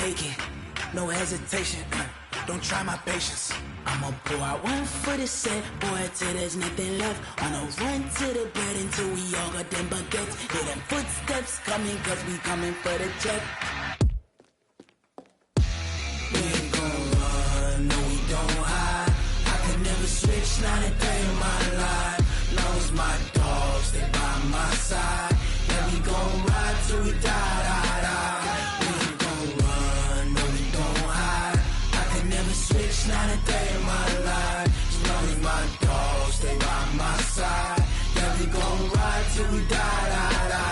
taking, no hesitation. Don't try my patience. I'ma pour out one for the set, boy, till there's nothing left. On a run to the bed until we all got them baguettes. Hear them footsteps coming, cause we coming for the check. We ain't gon' run, no we don't hide. I can never switch, not a day in my life. Long as my dogs, they by my side. Yeah, we gon' ride till we die, die, die. We ain't gon' run, no we don't hide. I can never switch, not a day in my life. As long as my dogs, stay by my side. Yeah, we gon' ride till we die, die, die.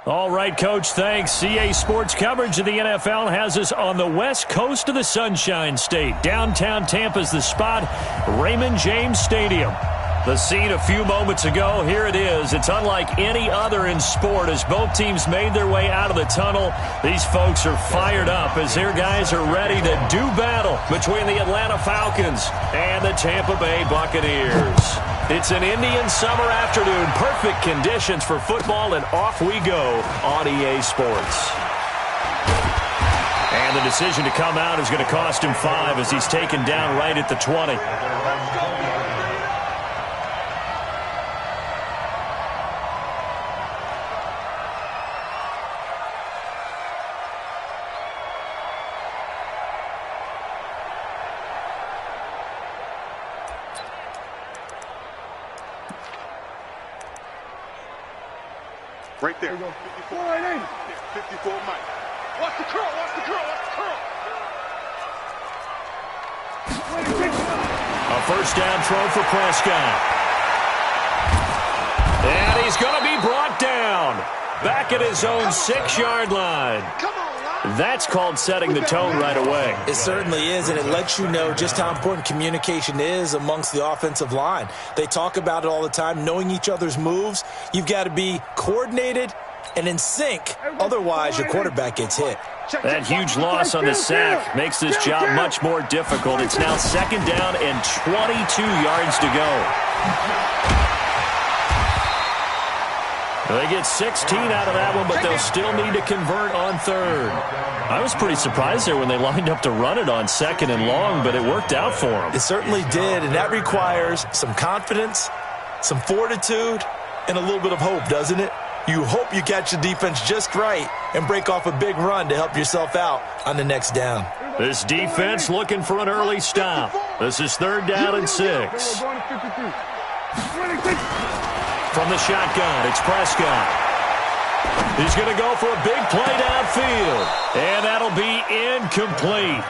All right, Coach, thanks. CA Sports coverage of the NFL has us on the west coast of the Sunshine State. Downtown Tampa's the spot, Raymond James Stadium. The scene a few moments ago, here it is. It's unlike any other in sport as both teams made their way out of the tunnel. These folks are fired up as their guys are ready to do battle between the Atlanta Falcons and the Tampa Bay Buccaneers. It's an Indian summer afternoon. Perfect conditions for football, and off we go on EA Sports. And the decision to come out is going to cost him 5 as he's taken down right at the 20. Right there. 54, 54 Mike. Watch the curl, watch the curl, watch the curl. A first down throw for Prescott. And he's going to be brought down. Back at his own 6-yard line. That's called setting the tone right away. It certainly is, and it lets you know just how important communication is amongst the offensive line. They talk about it all the time, knowing each other's moves. You've got to be coordinated and in sync. Otherwise, your quarterback gets hit. That huge loss on the sack makes this job much more difficult. It's now 2nd down and 22 yards to go. They get 16 out of that one, but they'll still need to convert on third. I was pretty surprised there when they lined up to run it on second and long, but it worked out for them. It certainly did, and that requires some confidence, some fortitude, and a little bit of hope, doesn't it? You hope you catch the defense just right and break off a big run to help yourself out on the next down. This defense looking for an early stop. This is 3rd down and 6. From the shotgun, it's Prescott. He's going to go for a big play downfield, and that'll be incomplete.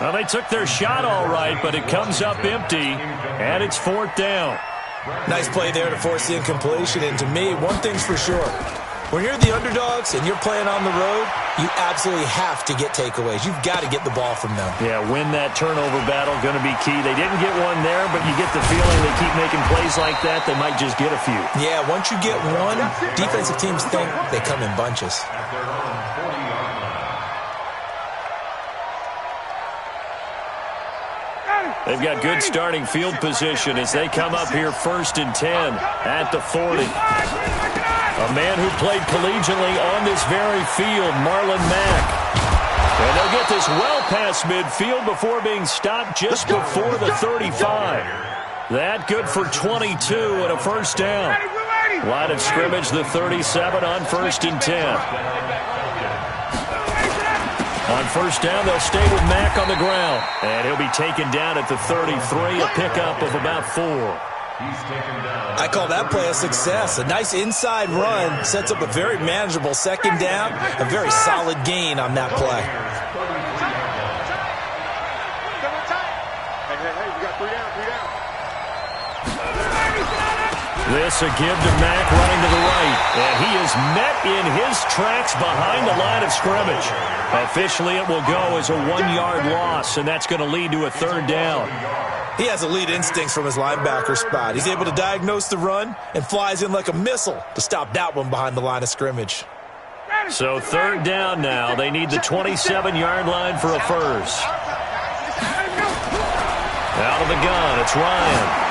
Well, they took their shot all right, but it comes up empty, and it's 4th down. Nice play there to force the incompletion, and to me, one thing's for sure. When you're the underdogs and you're playing on the road, you absolutely have to get takeaways. You've got to get the ball from them. Yeah, win that turnover battle, going to be key. They didn't get one there, but you get the feeling they keep making plays like that, they might just get a few. Yeah, once you get one, defensive teams think they come in bunches. They've got good starting field position as they come up here 1st and 10 at the 40. A man who played collegiately on this very field, Marlon Mack. And they'll get this well past midfield before being stopped just before the 35. That good for 22 and a 1st down. Line of scrimmage, the 37 on 1st and 10. On 1st down, they'll stay with Mack on the ground. And he'll be taken down at the 33, a pickup of about 4. I call that play a success. A nice inside run sets up a very manageable 2nd down, a very solid gain on that play. This a give to Mack running to the right. And he is met in his tracks behind the line of scrimmage. Officially, it will go as a 1-yard loss, and that's going to lead to a 3rd down. He has elite instincts from his linebacker spot. He's able to diagnose the run and flies in like a missile to stop that one behind the line of scrimmage. So 3rd down now. They need the 27-yard line for a first. Out of the gun, it's Ryan.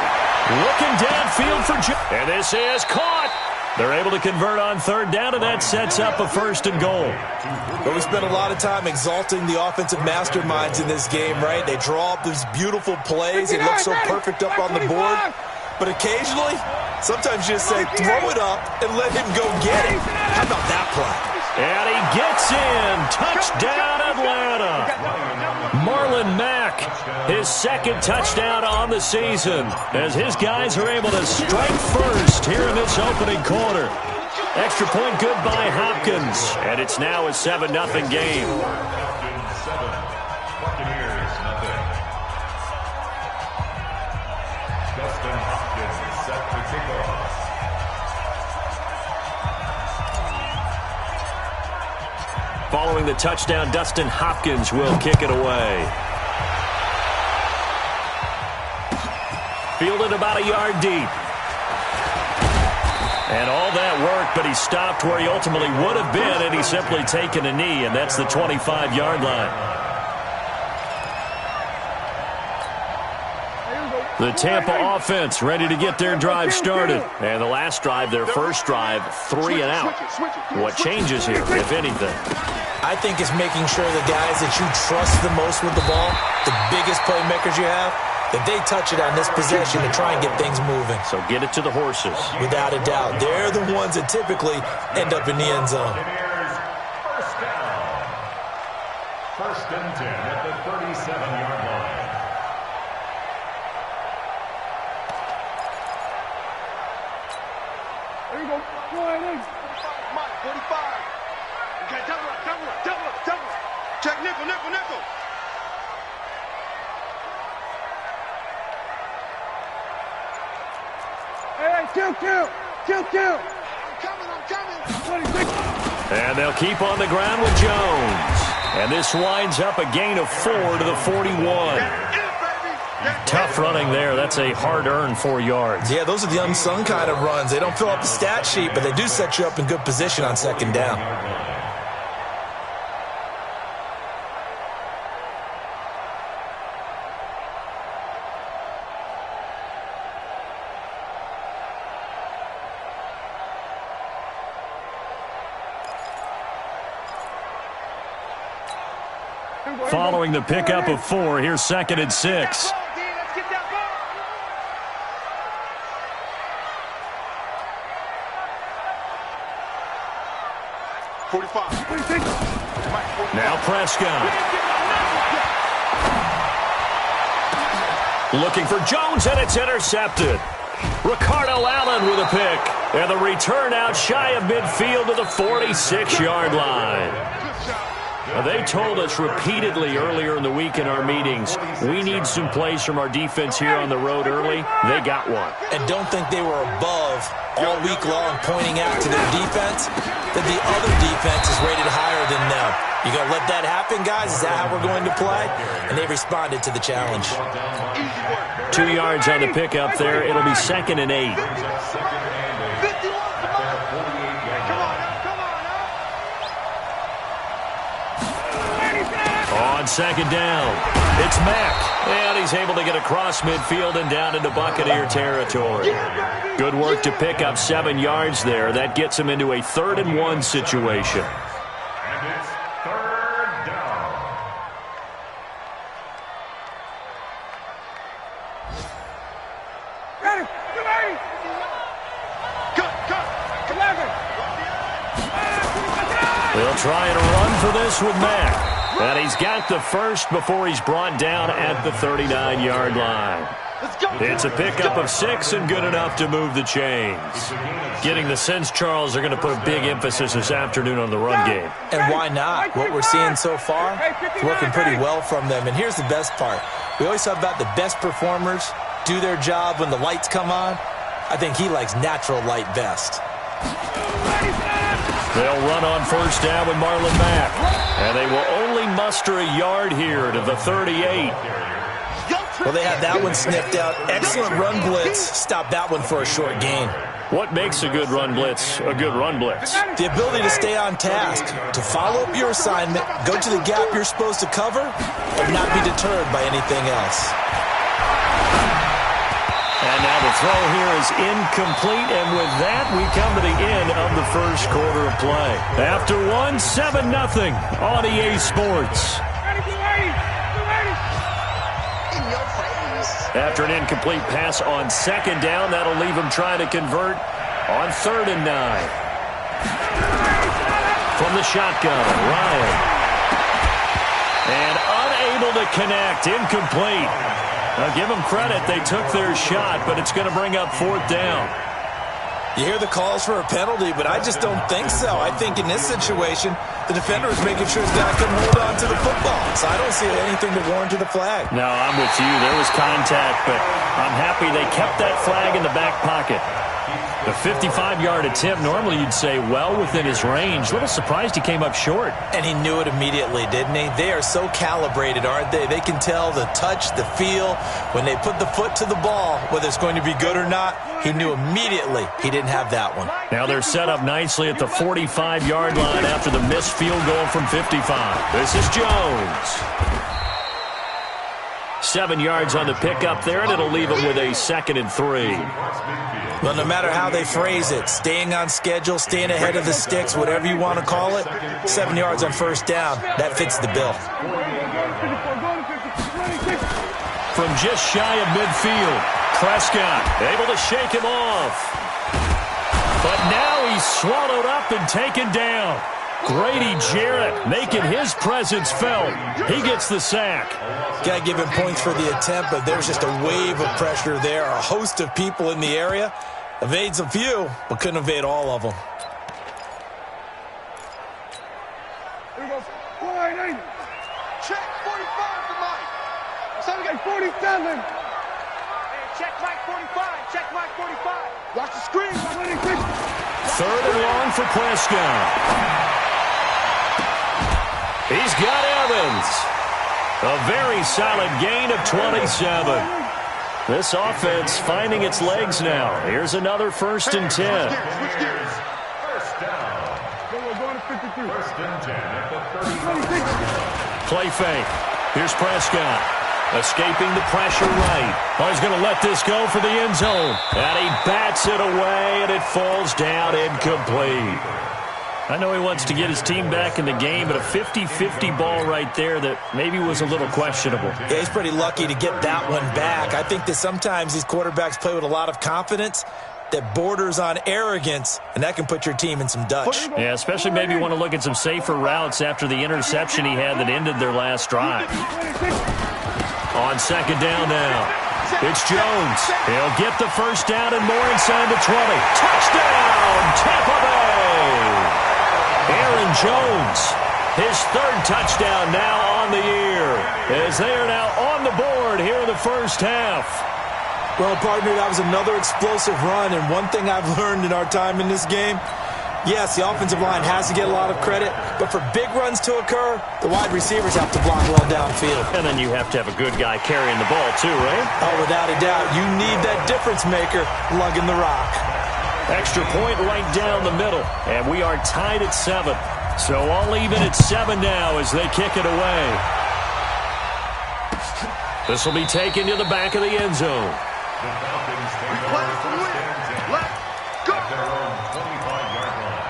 Looking downfield for Joe. And this is caught. They're able to convert on 3rd down, and that sets up a 1st and goal. But we spent a lot of time exalting the offensive masterminds in this game, right? They draw up these beautiful plays. It looks so perfect up on the board. But occasionally, sometimes you just say, throw it up and let him go get it. How about that play? And he gets in. Touchdown, Atlanta. Marlon Mack, his 2nd touchdown on the season, as his guys are able to strike first here in this opening quarter. Extra point good by Hopkins, and it's now a 7-0 game. Following the touchdown, Dustin Hopkins will kick it away. Fielded about a yard deep. And all that work, but he stopped where he ultimately would have been, and he's simply taken a knee, and that's the 25-yard line. The Tampa offense ready to get their drive started. And the last drive, their first drive, 3 and out. What changes here, if anything? I think it's making sure the guys that you trust the most with the ball, the biggest playmakers you have, that they touch it on this possession to try and get things moving. So get it to the horses. Without a doubt. They're the ones that typically end up in the end zone. First and 10 at the 37-yard line. There you go. Go ahead in. 45. Okay, double up. Check nickel. Hey, kill. I'm coming. And they'll keep on the ground with Jones. And this winds up a gain of 4 to the 41. Tough running there. That's a hard-earned 4 yards. Yeah, those are the unsung kind of runs. They don't fill up the stat sheet, but they do set you up in good position on 2nd down. Following the pickup of 4, here's 2nd and 6. 45. Now Prescott. Looking for Jones, and it's intercepted. Ricardo Allen with a pick. And the return out shy of midfield to the 46-yard line. They told us repeatedly earlier in the week in our meetings, we need some plays from our defense here on the road early. They got one. And don't think they were above all week long pointing out to their defense that the other defense is rated higher than them. You going to let that happen, guys? Is that how we're going to play? And they responded to the challenge. 2 yards on the pickup there. It'll be 2nd and 8. On 2nd down, it's Mack. And he's able to get across midfield and down into Buccaneer territory. Good work to pick up 7 yards there. That gets him into a 3rd and 1 situation. And it's 3rd down. They'll try and run for this with Mack. And he's got the first before he's brought down at the 39-yard line. It's a pickup of 6 and good enough to move the chains. Getting the sense, Charles, they're going to put a big emphasis this afternoon on the run game. And why not? What we're seeing so far is working pretty well from them. And here's the best part. We always talk about the best performers do their job when the lights come on. I think he likes natural light best. They'll run on 1st down with Marlon Mack. And they will only muster a yard here to the 38. Well, they had that one sniffed out. Excellent run blitz. Stop that one for a short gain. What makes a good run blitz a good run blitz? The ability to stay on task, to follow up your assignment, go to the gap you're supposed to cover, and not be deterred by anything else. And now the throw here is incomplete, and with that, we come to the end of the first quarter of play. After one, 7-0 on EA Sports. After an incomplete pass on 2nd down, that'll leave him trying to convert on 3rd and 9. From the shotgun, Ryan. And unable to connect, incomplete. Now, give them credit. They took their shot, but it's going to bring up 4th down. You hear the calls for a penalty, but I just don't think so. I think in this situation, the defender is making sure his guy couldn't hold on to the football. So I don't see anything to warrant to the flag. No, I'm with you. There was contact, but I'm happy they kept that flag in the back pocket. The 55-yard attempt, normally you'd say well within his range. A little surprised he came up short. And he knew it immediately, didn't he? They are so calibrated, aren't they? They can tell the touch, the feel. When they put the foot to the ball, whether it's going to be good or not, he knew immediately he didn't have that one. Now they're set up nicely at the 45-yard line after the missed field goal from 55. This is Jones. 7 yards on the pickup there, and it'll leave him with a 2nd and 3. Well, no matter how they phrase it, staying on schedule, staying ahead of the sticks, whatever you want to call it, 7 yards on 1st down, that fits the bill. From just shy of midfield, Prescott able to shake him off. But now he's swallowed up and taken down. Grady Jarrett making his presence felt. He gets the sack. Got to give him points for the attempt, but there's just a wave of pressure there. A host of people in the area. Evades a few, but couldn't evade all of them. Here we go. 480. Check 45 for Mike. Somebody got 47. Hey, check Mike 45. Check Mike 45. Watch the screen. 3rd and long for Prescott. He's got Evans. A very solid gain of 27. This offense finding its legs now. Here's another 1st and 10. Switch gears. 1st down. 1st and 10 at the 36. Play fake. Here's Prescott. Escaping the pressure right. Oh, he's going to let this go for the end zone. And he bats it away, and it falls down incomplete. I know he wants to get his team back in the game, but a 50-50 ball right there that maybe was a little questionable. Yeah, he's pretty lucky to get that one back. I think that sometimes these quarterbacks play with a lot of confidence that borders on arrogance, and that can put your team in some Dutch. Yeah, especially maybe want to look at some safer routes after the interception he had that ended their last drive. On second down now, it's Jones. He'll get the first down and more inside the 20. Touchdown, Tampa Bay! Aaron Jones, his third touchdown now on the year, as they are now on the board here in the first half. Well, partner, that was another explosive run, and one thing I've learned in our time in this game, yes, the offensive line has to get a lot of credit, but for big runs to occur, the wide receivers have to block well downfield. And then you have to have a good guy carrying the ball too, right? Oh, without a doubt, you need that difference maker lugging the rock. Extra point right down the middle, and we are tied at 7. So all even at 7 now as they kick it away. This will be taken to the back of the end zone. The Falcons take over first and 10. Let's go. At their own 25-yard line.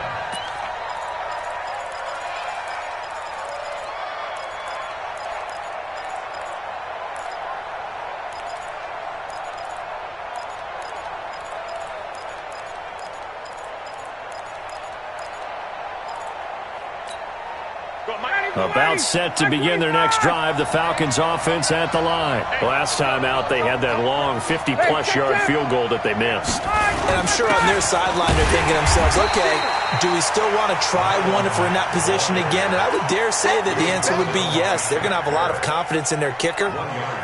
About set to begin their next drive, the Falcons offense at the line. Last time out, they had that long 50-plus yard field goal that they missed. And I'm sure on their sideline they're thinking to themselves, okay, do we still want to try one if we're in that position again? And I would dare say that the answer would be yes. They're going to have a lot of confidence in their kicker.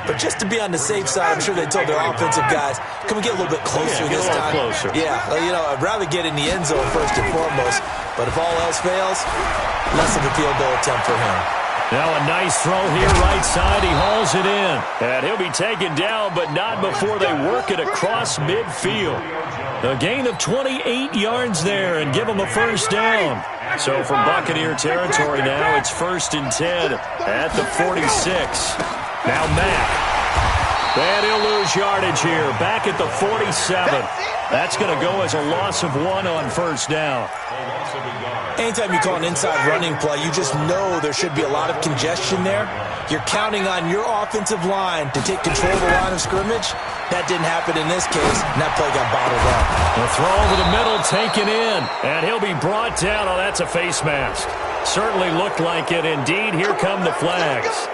But just to be on the safe side, I'm sure they told their offensive guys, can we get a little bit closer this time? Closer. Yeah, you know, I'd rather get in the end zone first and foremost. But if all else fails, less of a field goal attempt for him. Now a nice throw here right side. He hauls it in. And he'll be taken down, but not before they work it across midfield. A gain of 28 yards there and give him a first down. So from Buccaneer territory now, it's 1st and 10 at the 46. Now Mack. And he'll lose yardage here. Back at the 47. That's going to go as a loss of 1 on first down. Anytime you call an inside running play, you just know there should be a lot of congestion there. You're counting on your offensive line to take control of the line of scrimmage. That didn't happen in this case, and that play got bottled up. The throw over the middle taken in, and he'll be brought down. Oh, that's a face mask. Certainly looked like it. Indeed, here come the flags.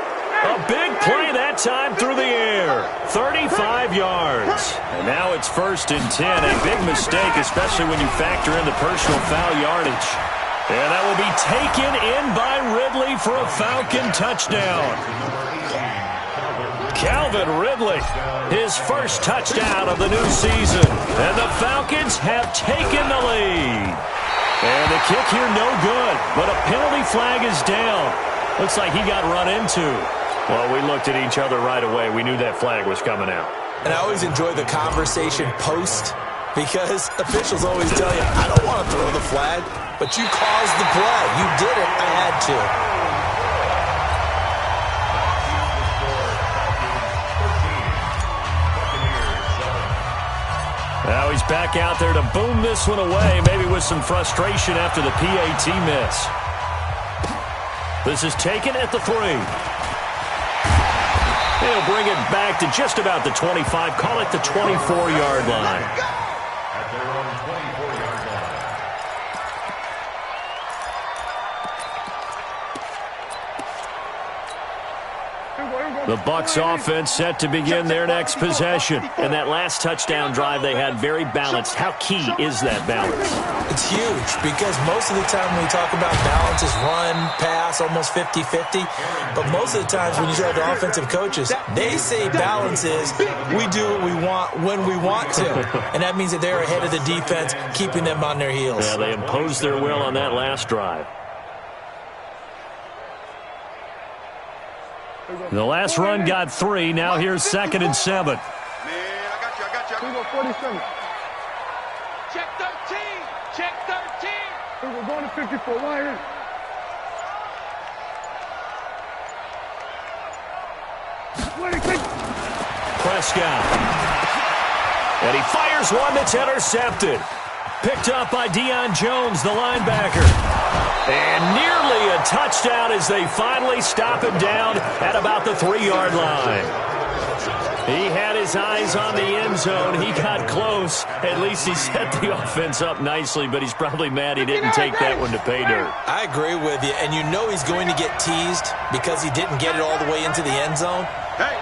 A big play that time through the air. 35 yards. And now it's 1st and 10. A big mistake, especially when you factor in the personal foul yardage. And that will be taken in by Ridley for a Falcon touchdown. Calvin Ridley, his first touchdown of the new season. And the Falcons have taken the lead. And the kick here no good, but a penalty flag is down. Looks like he got run into. Well, we looked at each other right away. We knew that flag was coming out. And I always enjoy the conversation post because officials always tell you, I don't want to throw the flag, but you caused the play. You did it. I had to. Now he's back out there to boom this one away, maybe with some frustration after the PAT miss. This is taken at the 3. He'll bring it back to just about the 25. Call it the 24-yard line. At their own 24-yard line. The Bucs offense set to begin their next possession. And that last touchdown drive they had very balanced. How key is that balance? It's huge because most of the time when we talk about balance is run, pass, almost 50-50. But most of the times when you talk to offensive coaches, they say balance is we do what we want when we want to. And that means that they're ahead of the defense, keeping them on their heels. Yeah, they imposed their will on that last drive. The last run got 3. Now here's 2nd and 7. Man, I got you. We go 47. Check 13. Check 13. We're going to 54. Right here. Prescott. And he fires one that's intercepted. Picked up by Deion Jones, the linebacker. And nearly a touchdown as they finally stop him down at about the 3-yard line. He had his eyes on the end zone. He got close. At least he set the offense up nicely, but he's probably mad he didn't take that one to pay dirt. I agree with you, and you know he's going to get teased because he didn't get it all the way into the end zone.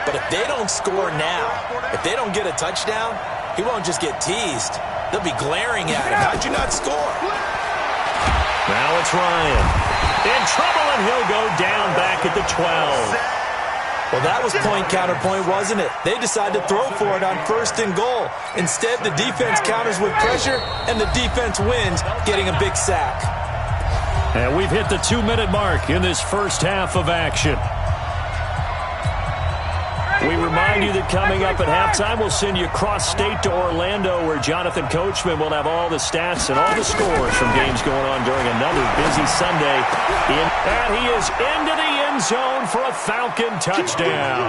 But if they don't score now, if they don't get a touchdown, he won't just get teased. They'll be glaring at him. How'd you not score? Now it's Ryan. In trouble, and he'll go down back at the 12. Well, that was point-counterpoint, wasn't it? They decided to throw for it on 1st and goal. Instead, the defense counters with pressure, and the defense wins, getting a big sack. And we've hit the 2-minute mark in this first half of action. We remind you that coming up at halftime, we'll send you cross-state to Orlando, where Jonathan Coachman will have all the stats and all the scores from games going on during another busy Sunday. And he is into the end zone for a Falcon touchdown.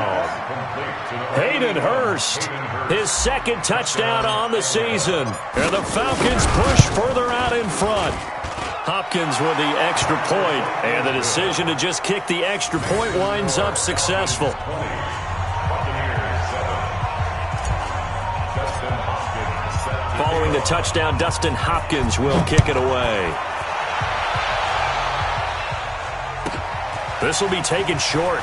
Hayden Hurst, his 2nd touchdown on the season. And the Falcons push further out in front. Hopkins with the extra point, and the decision to just kick the extra point winds up successful. Following the touchdown, Dustin Hopkins will kick it away. This will be taken short.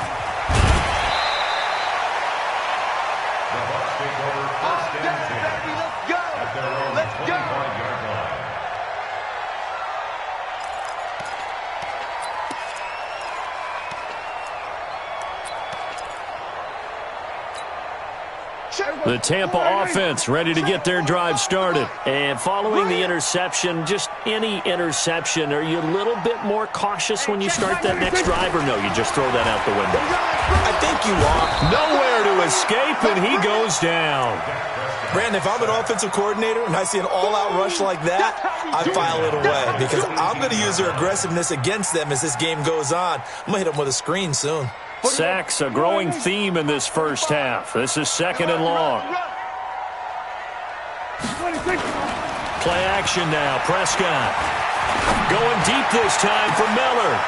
The Tampa offense ready to get their drive started. And following the interception, just any interception, are you a little bit more cautious when you start that next drive, or no, you just throw that out the window? I think you are. Nowhere to escape, and he goes down. Brandon, if I'm an offensive coordinator and I see an all-out rush like that, I file it away because I'm going to use their aggressiveness against them as this game goes on. I'm going to hit them with a screen soon. Sacks, a growing theme in this first half. This is 2nd and long. Play action now. Prescott going deep this time for Miller.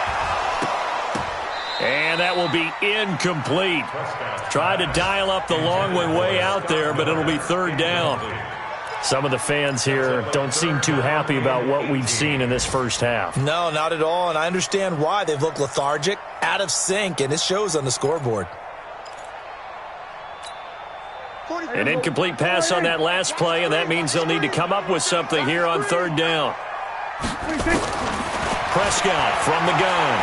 And that will be incomplete. Tried to dial up the long way out there, but it'll be 3rd down. Some of the fans here don't seem too happy about what we've seen in this first half. No, not at all, and I understand why. They've looked lethargic, out of sync, and it shows on the scoreboard. An incomplete pass on that last play, and that means they'll need to come up with something here on 3rd down. Prescott from the gun.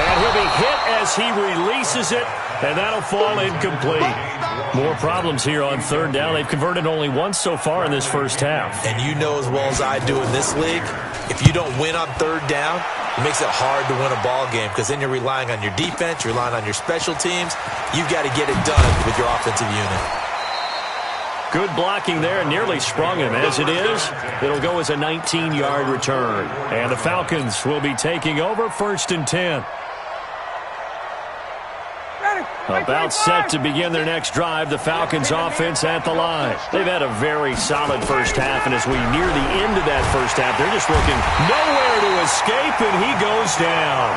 And he'll be hit as he releases it, and that'll fall incomplete. More problems here on 3rd down. They've converted only once so far in this first half. And you know as well as I do in this league, if you don't win on 3rd down, it makes it hard to win a ball game because then you're relying on your defense, you're relying on your special teams. You've got to get it done with your offensive unit. Good blocking there, nearly sprung him. As it is, it'll go as a 19-yard return. And the Falcons will be taking over 1st and 10. About set to begin their next drive, the Falcons offense at the line. They've had a very solid first half, and as we near the end of that first half, they're just looking nowhere to escape, and he goes down.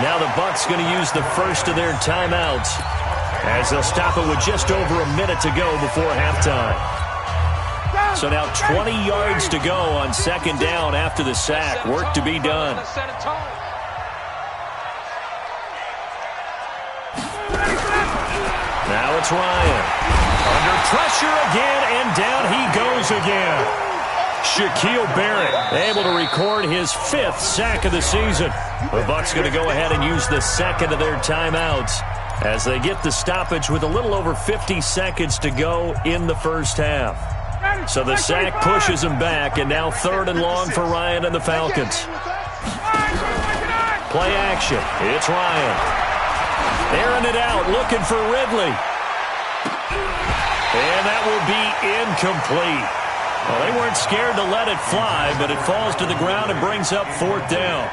Now the Bucs going to use the first of their timeouts as they'll stop it with just over a minute to go before halftime. So now 20 yards to go on 2nd down after the sack. Work to be done. Now it's Ryan. Under pressure again, and down he goes again. Shaquille Barrett able to record his 5th sack of the season. The Bucs going to go ahead and use the 2nd of their timeouts as they get the stoppage with a little over 50 seconds to go in the first half. So the sack pushes him back, and now 3rd and long for Ryan and the Falcons. Play action. It's Ryan. Airing it out, looking for Ridley. And that will be incomplete. Well, they weren't scared to let it fly, but it falls to the ground and brings up 4th down.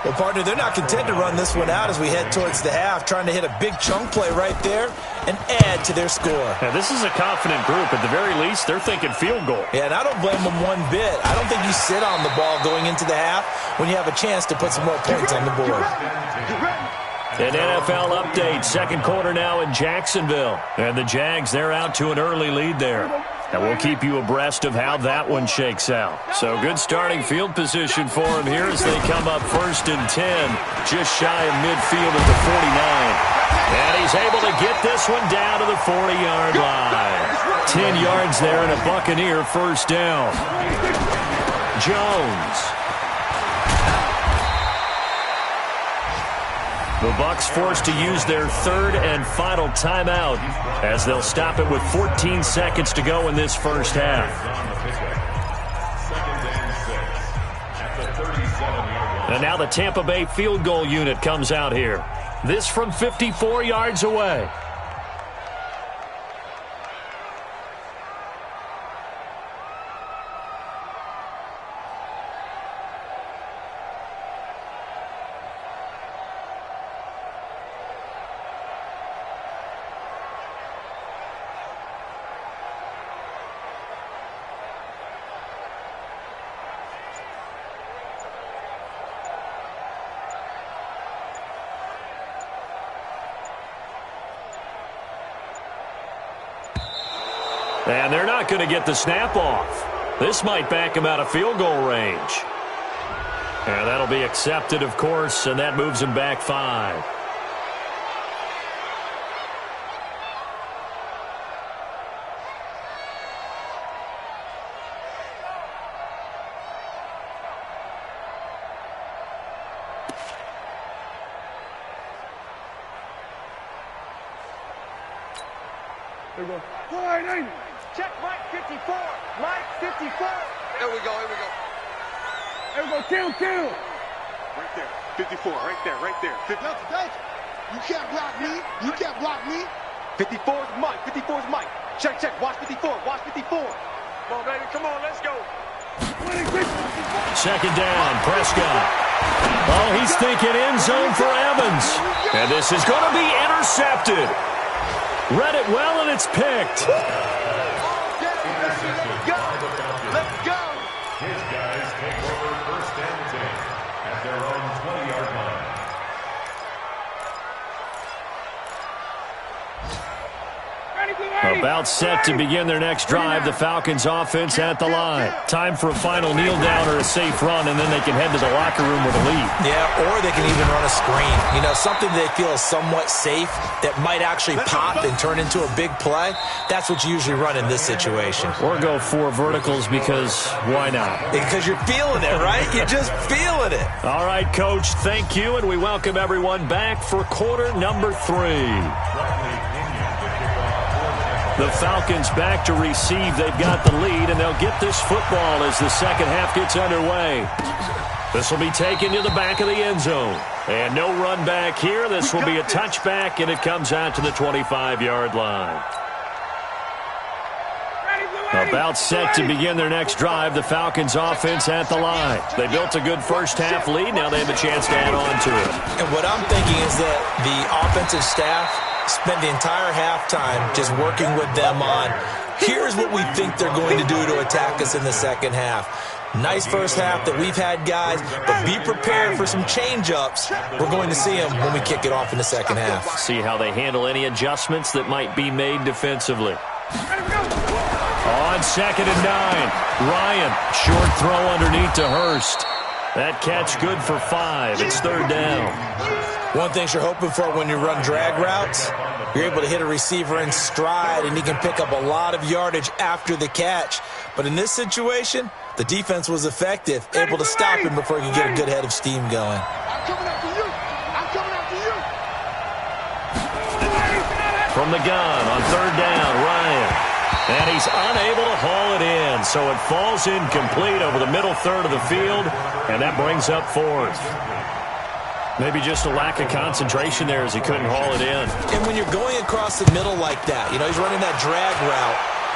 Well, partner, they're not content to run this one out as we head towards the half, trying to hit a big chunk play right there and add to their score. Yeah, this is a confident group. At the very least, they're thinking field goal. Yeah, and I don't blame them one bit. I don't think you sit on the ball going into the half when you have a chance to put some more points on the board. An NFL update. Second quarter now in Jacksonville. And the Jags, they're out to an early lead there. And we'll keep you abreast of how that one shakes out. So good starting field position for them here as they come up 1st and 10. Just shy of midfield at the 49. And he's able to get this one down to the 40-yard line. 10 yards there and a Buccaneer first down. Jones. The Bucs forced to use their third and final timeout as they'll stop it with 14 seconds to go in this first half. And now the Tampa Bay field goal unit comes out here. This from 54 yards away. And they're not going to get the snap off. This might back him out of field goal range. And that'll be accepted, of course, and that moves him back 5. Here we go. 180. Check Mike 54. Mike 54. Here we go. Here we go. Here we go. Kill. Right there. 54. Right there. Right there. You can't block me. You can't block me. 54 is Mike. 54 is Mike. Check. Watch 54. Watch 54. Come on, baby. Come on. Let's go. Second down. Prescott. Oh, he's thinking end zone for Evans. And this is going to be intercepted. Read it well, and it's picked. Let's go. His guys take over 1st and 10 at their own 20-yard line. About set to begin their next drive, the Falcons offense at the line. Time for a final kneel down or a safe run, and then they can head to the locker room with a lead. Yeah, or they can even run a screen. You know, something they feel is somewhat safe that might actually pop and turn into a big play. That's what you usually run in this situation. Or go 4 verticals because why not? Because you're feeling it, right? You're just feeling it. All right, Coach, thank you, and we welcome everyone back for quarter number 3. The Falcons back to receive. They've got the lead, and they'll get this football as the second half gets underway. This will be taken to the back of the end zone. And no run back here. This will be a touchback, and it comes out to the 25-yard line. About set to begin their next drive, the Falcons offense at the line. They built a good first half lead. Now they have a chance to add on to it. And what I'm thinking is that the offensive staff spend the entire halftime just working with them on, here's what we think they're going to do to attack us in the second half. Nice first half that we've had, guys, but be prepared for some change-ups. We're going to see them when we kick it off in the second half. See how they handle any adjustments that might be made defensively. On 2nd and 9, Ryan, short throw underneath to Hurst. That catch good for 5. It's 3rd down. One thing you're hoping for when you run drag routes, you're able to hit a receiver in stride, and he can pick up a lot of yardage after the catch. But in this situation, the defense was effective, able to stop him before he could get a good head of steam going. I'm coming after you. I'm coming after you. From the gun on 3rd down, Ryan. And he's unable to haul it in, so it falls incomplete over the middle third of the field, and that brings up 4th. Maybe just a lack of concentration there as he couldn't haul it in. And when you're going across the middle like that, you know, he's running that drag route,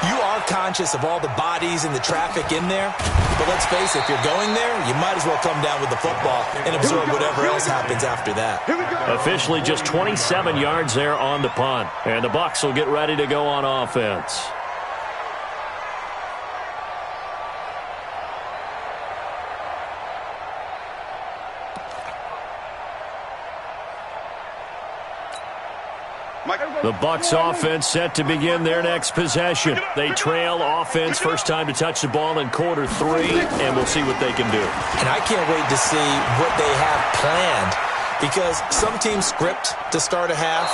You are conscious of all the bodies and the traffic in there, but let's face it, if you're going there, you might as well come down with the football and absorb whatever else happens after that. Officially just 27 yards there on the punt, and the Bucs will get ready to go on offense. The Bucs offense set to begin their next possession. They trail offense first time to touch the ball in quarter 3, and we'll see what they can do. And I can't wait to see what they have planned, because some teams script to start a half.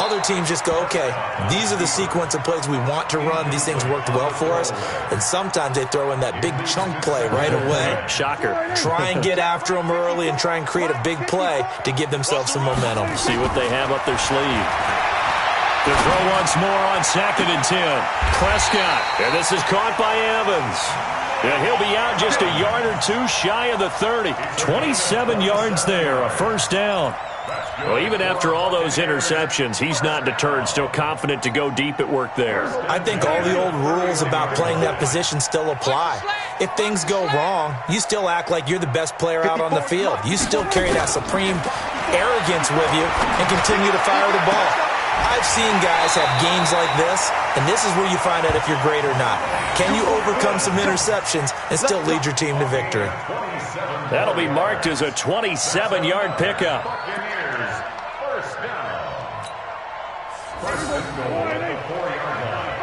Other teams just go, okay, these are the sequence of plays we want to run. These things worked well for us. And sometimes they throw in that big chunk play right away. Shocker. Try and get after them early and try and create a big play to give themselves some momentum. See what they have up their sleeve. The throw once more on 2nd and 10. Prescott, and this is caught by Evans. And he'll be out just a yard or two shy of the 30. 27 yards there, a first down. Well, even after all those interceptions, he's not deterred, still confident to go deep at work there. I think all the old rules about playing that position still apply. If things go wrong, you still act like you're the best player out on the field. You still carry that supreme arrogance with you and continue to fire the ball. I've seen guys have games like this, and this is where you find out if you're great or not. Can you overcome some interceptions and still lead your team to victory? That'll be marked as a 27-yard pickup. First down. First and goal at the 4-yard line.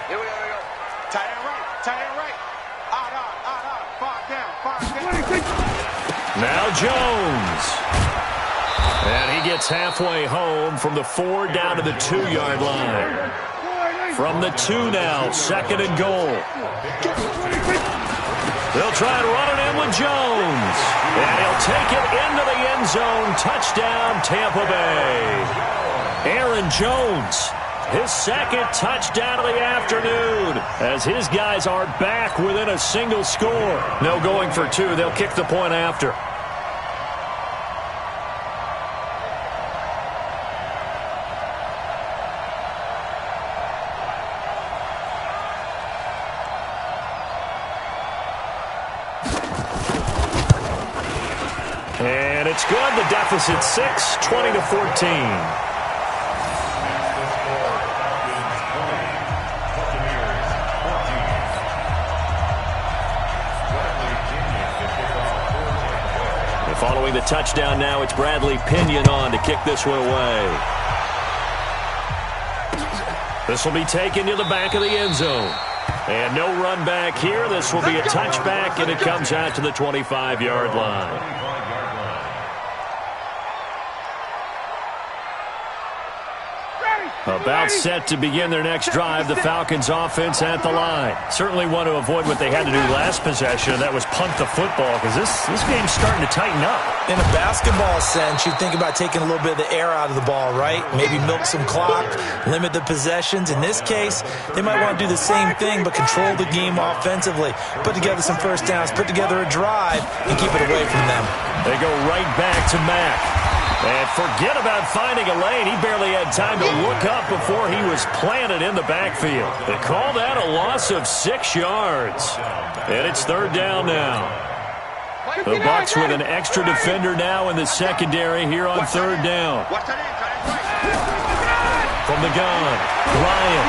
Here we go. Tight end right. Out. 5 down. Now Jones. And he gets halfway home from the 4 down to the 2-yard line. From the 2 now, 2nd and goal. They'll try and run it in with Jones. And he'll take it into the end zone. Touchdown, Tampa Bay. Aaron Jones, his 2nd touchdown of the afternoon, as his guys are back within a single score. No going for 2. They'll kick the point after. And it's good. The deficit 6, 20-14. Following the touchdown now, it's Bradley Pinion on to kick this one away. This will be taken to the back of the end zone. And no run back here. This will be a touchback, and it comes out to the 25-yard line. About set to begin their next drive, the Falcons offense at the line. Certainly want to avoid what they had to do last possession, and that was punt the football, because this game's starting to tighten up. In a basketball sense, you think about taking a little bit of the air out of the ball, right? Maybe milk some clock, limit the possessions. In this case, they might want to do the same thing, but control the game offensively. Put together some first downs, put together a drive, and keep it away from them. They go right back to Mack. And forget about finding a lane. He barely had time to look up before he was planted in the backfield. They call that a loss of 6 yards. And it's 3rd down now. The Bucs with an extra defender now in the secondary here on 3rd down. From the gun, Ryan.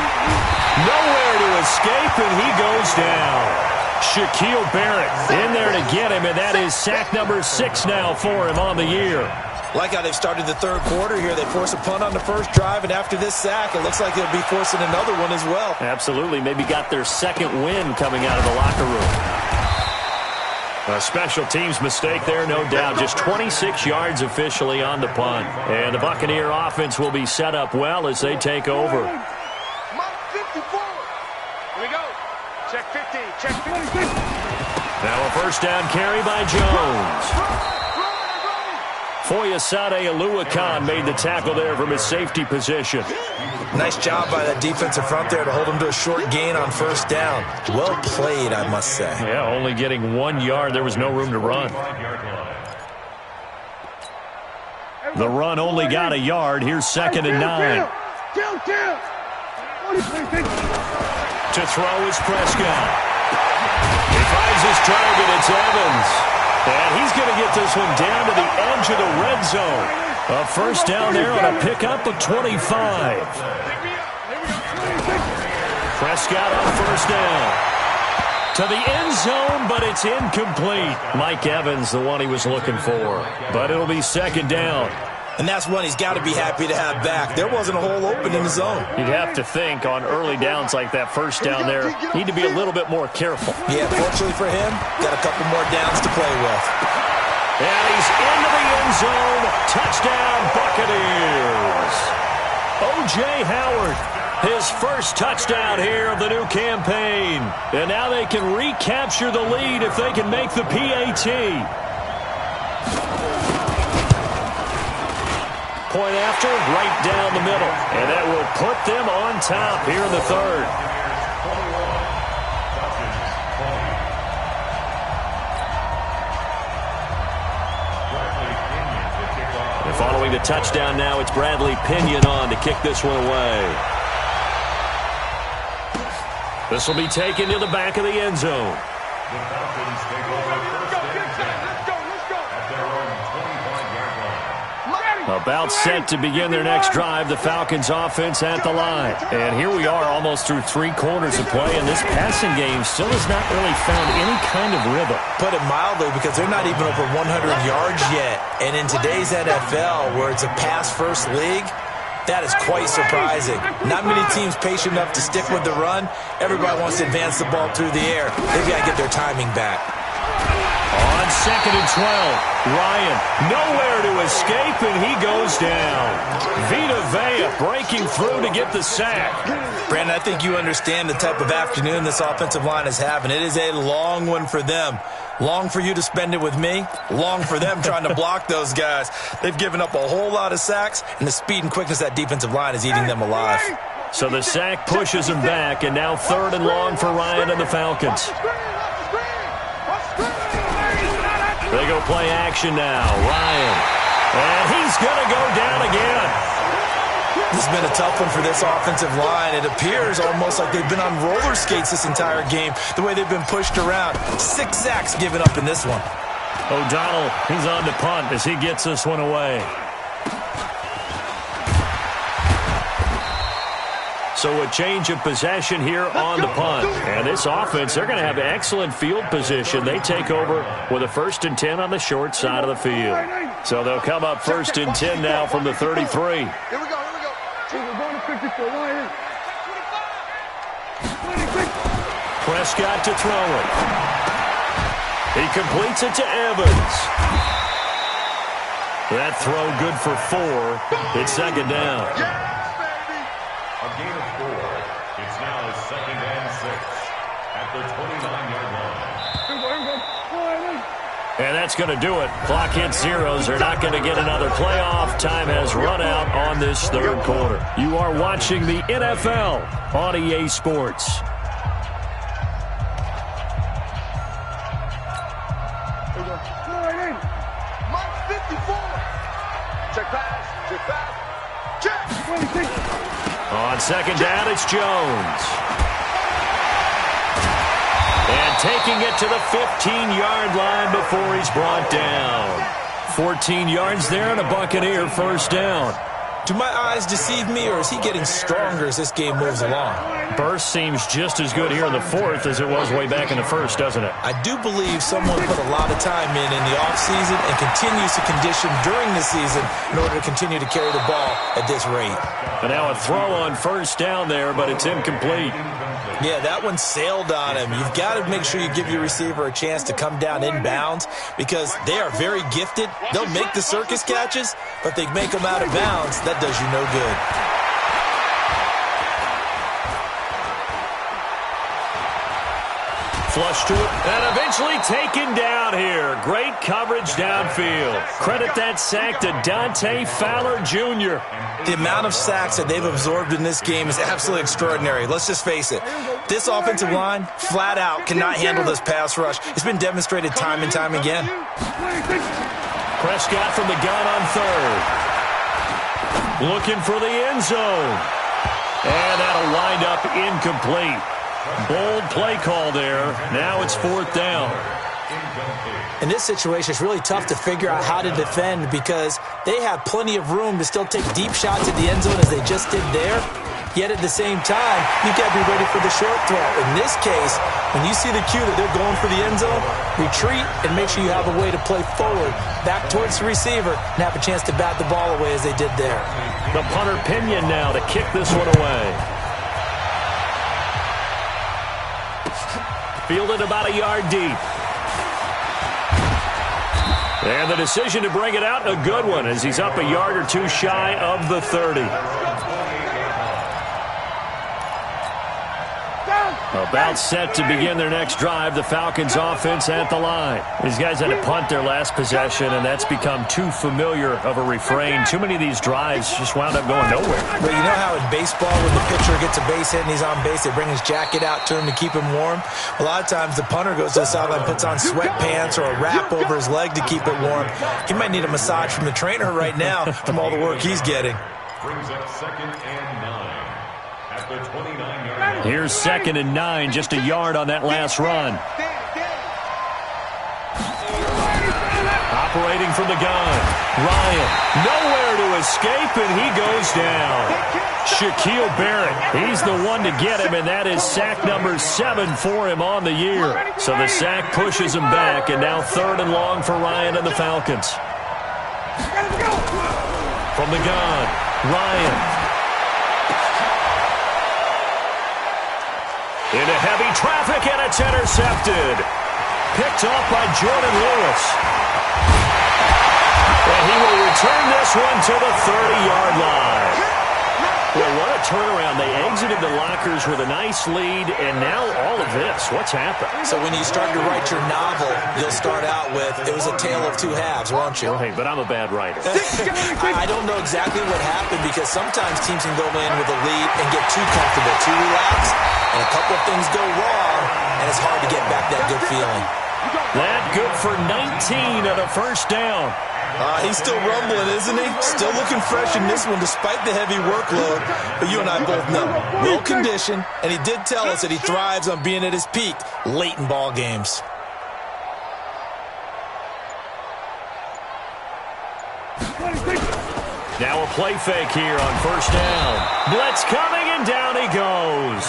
Nowhere to escape, and he goes down. Shaquille Barrett in there to get him, and that is sack number 6 now for him on the year. Like how they've started the 3rd quarter here. They force a punt on the first drive, and after this sack, it looks like they'll be forcing another one as well. Absolutely. Maybe got their 2nd win coming out of the locker room. A special teams mistake there, no doubt. Just 26 yards officially on the punt. And the Buccaneer offense will be set up well as they take over. Mark 54. Here we go. Check 50. Check 50. Now a first down carry by Jones. Foyesade Aluakan made the tackle there from his safety position. Nice job by that defensive front there to hold him to a short gain on first down. Well played, I must say. Yeah, only getting 1 yard. There was no room to run. The run only got a yard. Here's 2nd and 9. To throw is Prescott. He finds his target. It's Evans. And he's going to get this one down to the edge of the red zone. A first down there on a pickup of 25. Prescott on first down. To the end zone, but it's incomplete. Mike Evans, the one he was looking for. But it'll be second down. And that's one he's got to be happy to have back. There wasn't a hole open in the zone. You'd have to think on early downs like that first down there, need to be a little bit more careful. Yeah, fortunately for him, got a couple more downs to play with. And he's into the end zone. Touchdown, Buccaneers. O.J. Howard, his first touchdown here of the new campaign. And now they can recapture the lead if they can make the PAT. Point after, right down the middle. And that will put them on top here in the third. And following the touchdown now, it's Bradley Pinion on to kick this one away. This will be taken to the back of the end zone. The Falcons take over first and 10 at their own 25-yard line. About set to begin their next drive, the Falcons offense at the line. And here we are almost through 3 quarters of play, and this passing game still has not really found any kind of rhythm. Put it mildly, because they're not even over 100 yards yet. And in today's NFL, where it's a pass-first league, that is quite surprising. Not many teams patient enough to stick with the run. Everybody wants to advance the ball through the air. They've got to get their timing back. On second and 12, Ryan nowhere to escape, and he goes down. Vita Vea breaking through to get the sack. Brandon, I think you understand the type of afternoon this offensive line is having. It is a long one for them. Long for you to spend it with me. Long for them trying to block those guys. They've given up a whole lot of sacks, and the speed and quickness of that defensive line is eating them alive. So the sack pushes him back, and now third and long for Ryan and the Falcons. They go play action now. Ryan. And he's going to go down again. This has been a tough one for this offensive line. It appears almost like they've been on roller skates this entire game, the way they've been pushed around. 6 sacks given up in this one. O'Donnell, he's on the punt as he gets this one away. So a change of possession here on the punt. And this offense, they're going to have excellent field position. They take over with a 1st and 10 on the short side of the field. So they'll come up 1st and 10 now from the 33. Here we go. We're going to 54. Line in. Prescott to throw it. He completes it to Evans. That throw good for 4. It's second down. A gain of 4. It's now 2nd and 6 at the 29-yard line. And that's going to do it. Clock hits zeros. They're not going to get another playoff. Time has run out on this third quarter. You are watching the NFL on EA Sports. Mike 54. Check pass. Check. On second down, it's Jones. And taking it to the 15-yard line before he's brought down. 14 yards there and a Buccaneer first down. Do my eyes deceive me, or is he getting stronger as this game moves along? Burst seems just as good here in the 4th as it was way back in the 1st, doesn't it? I do believe someone put a lot of time in the offseason and continues to condition during the season in order to continue to carry the ball at this rate. And now a throw on first down there, but it's incomplete. Yeah, that one sailed on him. You've got to make sure you give your receiver a chance to come down inbounds because they are very gifted. They'll make the circus catches, but they make them out of bounds. That does you no good. Flush to it, and eventually taken down here. Great coverage downfield. Credit that sack to Dante Fowler Jr. The amount of sacks that they've absorbed in this game is absolutely extraordinary. Let's just face it. This offensive line, flat out, cannot handle this pass rush. It's been demonstrated time and time again. Prescott from the gun on third. Looking for the end zone. And that'll wind up incomplete. Bold play call there. Now it's 4th down. In this situation, it's really tough to figure out how to defend because they have plenty of room to still take deep shots at the end zone as they just did there. Yet at the same time, you've got to be ready for the short throw. In this case, when you see the cue that they're going for the end zone, retreat and make sure you have a way to play forward, back towards the receiver, and have a chance to bat the ball away as they did there. The punter Pinion now to kick this one away. Fielded about a yard deep. And the decision to bring it out, a good one, as he's up a yard or two shy of the 30. About set to begin their next drive, the Falcons offense at the line. These guys had to punt their last possession, and that's become too familiar of a refrain. Too many of these drives just wound up going nowhere. But you know how in baseball, when the pitcher gets a base hit and he's on base, they bring his jacket out to him to keep him warm? A lot of times the punter goes to the sideline, puts on sweatpants or a wrap over his leg to keep it warm. He might need a massage from the trainer right now from all the work he's getting. Brings up 2nd and 9 at the 29-yard line. Here's 2nd and 9, just a yard on that last run. Operating from the gun. Ryan, nowhere to escape, and he goes down. Shaquille Barrett, he's the one to get him, and that is sack number 7 for him on the year. So the sack pushes him back, and now 3rd and long for Ryan and the Falcons. From the gun, Ryan. Into heavy traffic, and it's intercepted. Picked off by Jordan Lewis. And he will return this one to the 30-yard line. Well, what a turnaround. They exited the lockers with a nice lead, and now all of this. What's happened? So when you start to write your novel, you'll start out with, it was a tale of two halves, won't you? Right, but I'm a bad writer. I don't know exactly what happened because sometimes teams can go in with a lead and get too comfortable, too relaxed, and a couple of things go wrong, and it's hard to get back that good feeling. That good for 19 on a 1st down. He's still rumbling, isn't he? Still looking fresh in this one despite the heavy workload. But you and I both know, well-conditioned, and he did tell us that he thrives on being at his peak late in ball games. Now a play fake here on 1st down. Blitz coming, and down he goes.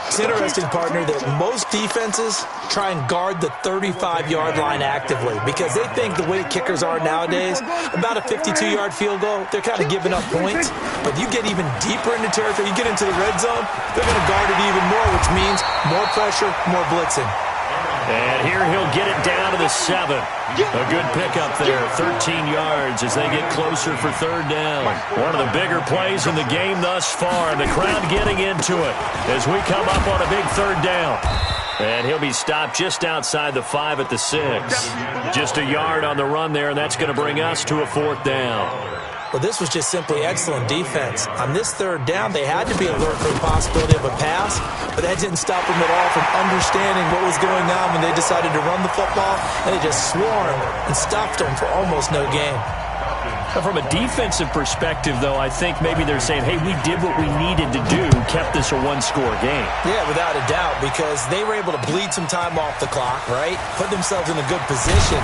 It's interesting, partner, that most defenses try and guard the 35-yard line actively because they think the way kickers are nowadays, about a 52-yard field goal, they're kind of giving up points. But you get even deeper into territory, you get into the red zone, they're going to guard it even more, which means more pressure, more blitzing. And here he'll get it down to the 7. A good pickup there, 13 yards as they get closer for 3rd down. One of the bigger plays in the game thus far, and the crowd getting into it as we come up on a big 3rd down. And he'll be stopped just outside the 5 at the 6. Just a yard on the run there, and that's going to bring us to a 4th down. Well, this was just simply excellent defense. On this 3rd down, they had to be alert for the possibility of a pass, but that didn't stop them at all from understanding what was going on when they decided to run the football, and they just swarmed and stuffed them for almost no gain. From a defensive perspective, though, I think maybe they're saying, hey, we did what we needed to do, kept this a one-score game. Yeah, without a doubt, because they were able to bleed some time off the clock, right? Put themselves in a good position,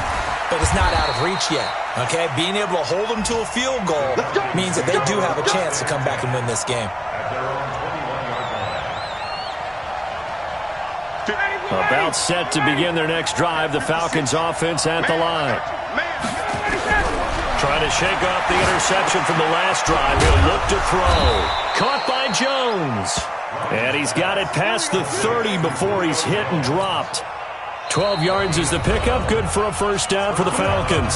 but it's not out of reach yet, okay? Being able to hold them to a field goal means that they do have a chance to come back and win this game. About set to begin their next drive, the Falcons offense at the line. Trying to shake off the interception from the last drive. He'll look to throw. Caught by Jones. And he's got it past the 30 before he's hit and dropped. 12 yards is the pickup. Good for a 1st down for the Falcons.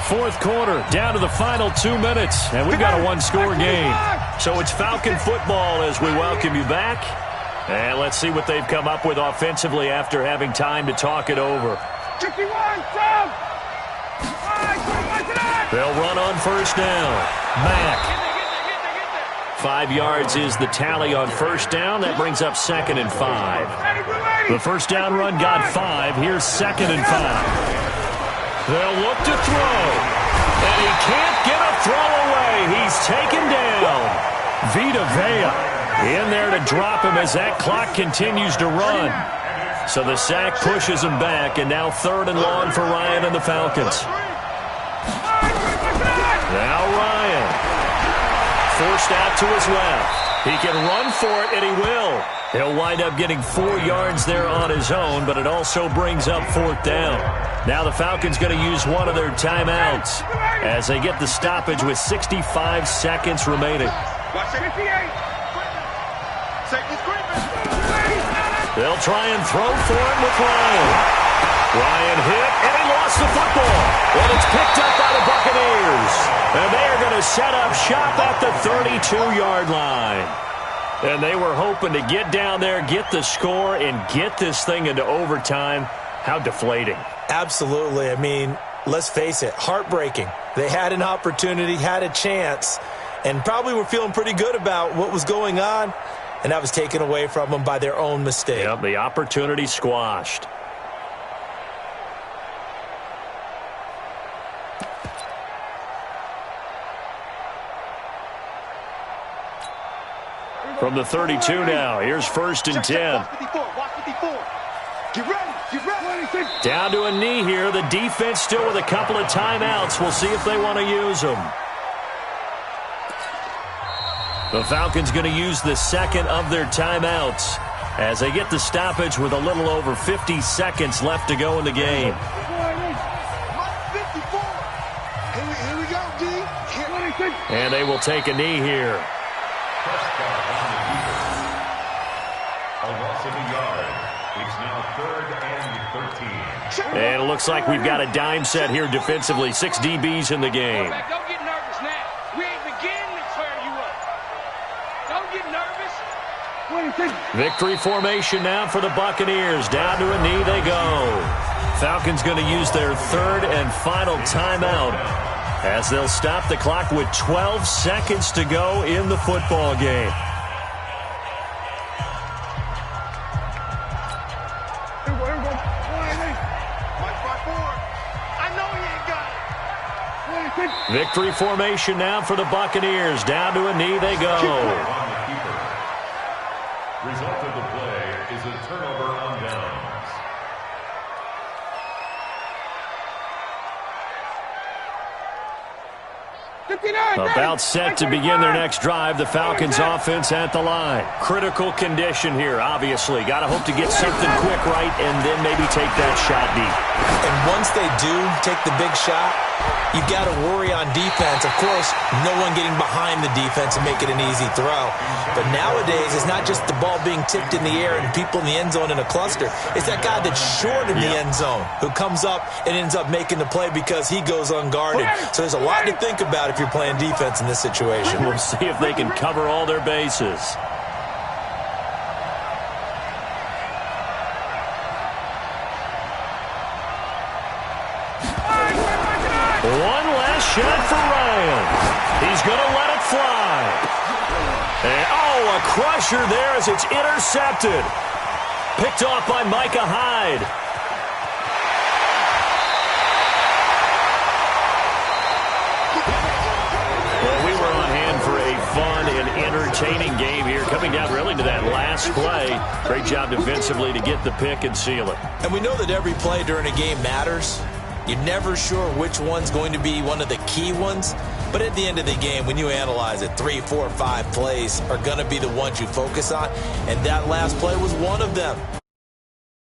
4th quarter, down to the final 2 minutes. And we've got a one-score game. So it's Falcon football as we welcome you back. And let's see what they've come up with offensively after having time to talk it over. They'll run on 1st down. Mack. 5 yards is the tally on 1st down. That brings up 2nd and 5. The 1st down run got 5. Here's 2nd and 5. They'll look to throw. And he can't get a throw away. He's taken down. Vita Vea. In there to drop him as that clock continues to run. So the sack pushes him back, and now 3rd and long for Ryan and the Falcons. Now Ryan. Forced out to his left. He can run for it, and he will. He'll wind up getting 4 yards there on his own, but it also brings up 4th down. Now the Falcons going to use one of their timeouts as they get the stoppage with 65 seconds remaining. They'll try and throw for him with Ryan. Ryan hit, and he lost the football. And it's picked up by the Buccaneers. And they are going to set up shop at the 32-yard line. And they were hoping to get down there, get the score, and get this thing into overtime. How deflating. Absolutely. I mean, let's face it, heartbreaking. They had an opportunity, had a chance, and probably were feeling pretty good about what was going on, and that was taken away from them by their own mistake. Yep, the opportunity squashed. From the 32 now, here's 1st and 10. Down to a knee here. The defense still with a couple of timeouts. We'll see if they want to use them. The Falcons going to use the 2nd of their timeouts as they get the stoppage with a little over 50 seconds left to go in the game. And they will take a knee here. A loss of a yard. It's now 3rd and 13. And it looks like we've got a dime set here defensively. 6 DBs in the game. Don't get nervous now. We ain't beginning to tear you up. Don't get nervous. Victory formation now for the Buccaneers. Down to a knee they go. Falcons going to use their 3rd and final timeout as they'll stop the clock with 12 seconds to go in the football game. Victory formation now for the Buccaneers. Down to a knee they go. Result of the play is a turnover on downs. About set to begin their next drive. The Falcons offense at the line. Critical condition here, obviously. Got to hope to get something quick right and then maybe take that shot deep. And once they do take the big shot, you've got to worry on defense. Of course, no one getting behind the defense and make it an easy throw. But nowadays, it's not just the ball being tipped in the air and people in the end zone in a cluster. It's that guy that's short in the end zone who comes up and ends up making the play because he goes unguarded. So there's a lot to think about if you're playing defense in this situation. We'll see if they can cover all their bases. One last shot for Ryan. He's going to let it fly. And, oh, a crusher there as it's intercepted. Picked off by Micah Hyde. Well, we were on hand for a fun and entertaining game here, coming down really to that last play. Great job defensively to get the pick and seal it. And we know that every play during a game matters. You're never sure which one's going to be one of the key ones. But at the end of the game, when you analyze it, 3, 4, 5 plays are going to be the ones you focus on. And that last play was one of them.